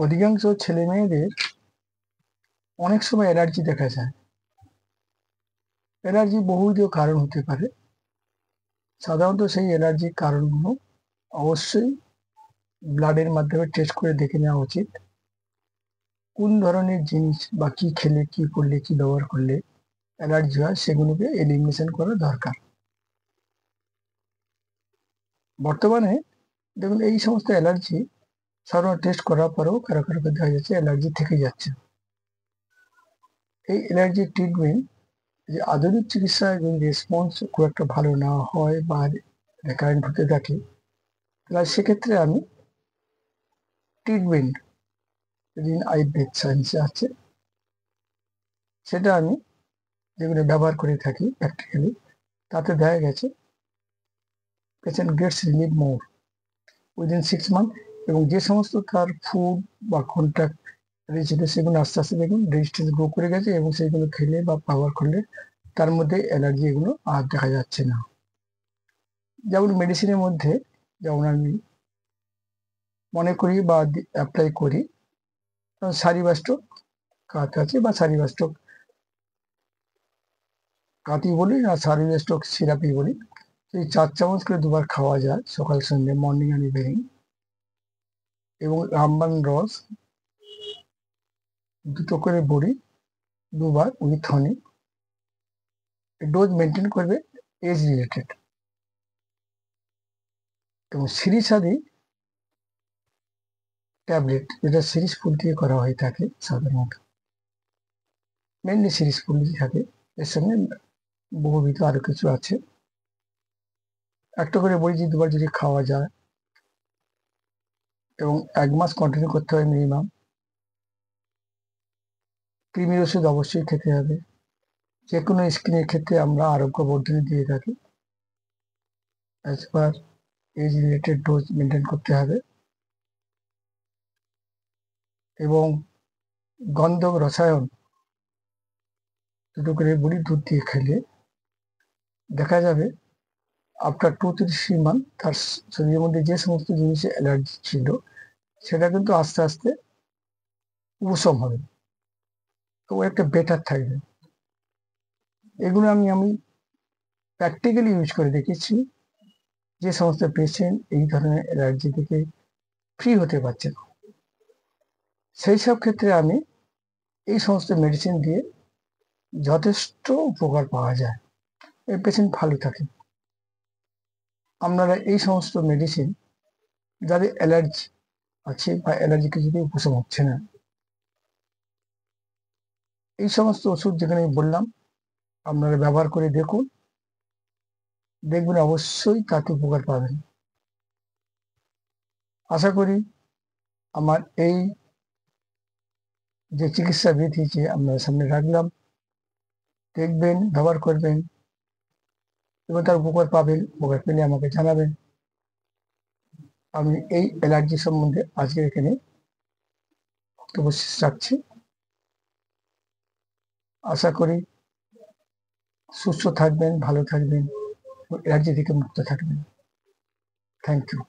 অধিকাংশ ছেলে মেয়েদের অনেক সময় অ্যালার্জি দেখা যায়। অ্যালার্জি বহুবিধ কারণ হতে পারে। সাধারণত সেই অ্যালার্জির কারণগুলো অবশ্যই ব্লাডের মাধ্যমে টেস্ট করে দেখে নেওয়া উচিত। কোন ধরনের জিনিস বা কি খেলে, কি করলে, কি ব্যবহার করলে অ্যালার্জি হয় সেগুলোকে এলিমিনেশন করা দরকার। বর্তমানে দেখুন এই সমস্ত অ্যালার্জি সাধারণত টেস্ট করার পরেও কারো কারো দেখা যাচ্ছে অ্যালার্জি থেকে যাচ্ছে। এই অ্যালার্জির ট্রিটমেন্ট যে আধুনিক চিকিৎসায় যদি রেসপন্স খুব একটা ভালো না হয় বা রেকারেন্ট হতে থাকে, তাহলে সেক্ষেত্রে আমি ট্রিটমেন্ট যেদিন আয়ুর্বেদ সায়েন্সে আছে সেটা আমি যেগুলো ব্যবহার করে থাকি প্র্যাকটিক্যালি, তাতে দেখা গেছে পেশেন্ট গেটস রিলিভ মোর উইদিন 6 মান্থ। এবং যে সমস্ত তার ফুড বা কন্ট্যাক্ট ছিল সেগুলো আস্তে আস্তে দেখুন রেজিস্ট্যান্স গ্রো করে গেছে এবং সেইগুলো খেলে বা ব্যবহার করলে তার মধ্যে অ্যালার্জি এগুলো আর দেখা যাচ্ছে না। যেমন মেডিসিনের মধ্যে যেমন আমি মনে করি বা অ্যাপ্লাই করি সারিবাস্টক কাত আছে বা সারিবাস্টক কাতি বলি না সারিবাস্টক সিরাপি বলি, সেই 4 চামচ করে দুবার খাওয়া যায় সকাল সন্ধ্যে, মর্নিং অ্যান্ড ইভিনিং। এবং রামবান রস 2 করে বড়ি দুবার উইথ হনি। ডোজ মেনটেন করবে এজ রিলেটেড। এবং সিরিসাদি ট্যাবলেট যেটা সিরিজ ফুল দিয়ে করা হয়ে থাকে সাধারণত, মেনলি সিরিজ ফুল দিয়ে থাকে, এর সঙ্গে বহুবিধ আরো কিছু আছে। একটা করে বড়ি যদি দুবার যদি খাওয়া যায় এবং 1 মাস কন্টিনিউ করতে হয় মিনিমাম। কৃমির ওষুধ অবশ্যই খেতে হবে। যে কোনো স্কিনের ক্ষেত্রে আমরা আরোগ্য বর্ধনী দিয়ে থাকি। As per age related dose maintain করতে হবে। এবং গন্ধক রসায়ন 2 করে বড়ি দুধ দিয়ে খেলে দেখা যাবে আফটার 2 to 3 মান্থ তার শরীরের মধ্যে যে সমস্ত জিনিসে অ্যালার্জি ছিল সেটা কিন্তু আস্তে আস্তে উপশম হবে, তো একটা বেটার থাকবে। এগুলো আমি প্র্যাকটিক্যালি ইউজ করে দেখেছি। যে সমস্ত পেশেন্ট এই ধরনের অ্যালার্জি থেকে ফ্রি হতে পারছে না, সেই সব ক্ষেত্রে আমি এই সমস্ত মেডিসিন দিয়ে যথেষ্ট উপকার পাওয়া যায়, এই পেশেন্ট ভালো থাকে। আপনারা এই সমস্ত মেডিসিন যাদের অ্যালার্জি আছে বা অ্যালার্জিকে যদি উপশম হচ্ছে না, এই সমস্ত ওষুধ যেখানে বললাম আপনারা ব্যবহার করে দেখুন, দেখবেন অবশ্যই তাতে উপকার পাবেন। আশা করি আমার এই যে চিকিৎসা বিধি যে আপনার সামনে রাখলাম, দেখবেন, ব্যবহার করবেন এবং তার উপকার পাবেন। উপকার পেলে আমাকে জানাবেন। আমি এই অ্যালার্জি সম্বন্ধে আজকে এখানে বক্তব্য শেষ রাখছি। আশা করি সুস্থ থাকবেন, ভালো থাকবেন, অ্যালার্জি থেকে মুক্ত থাকবেন। Thank you.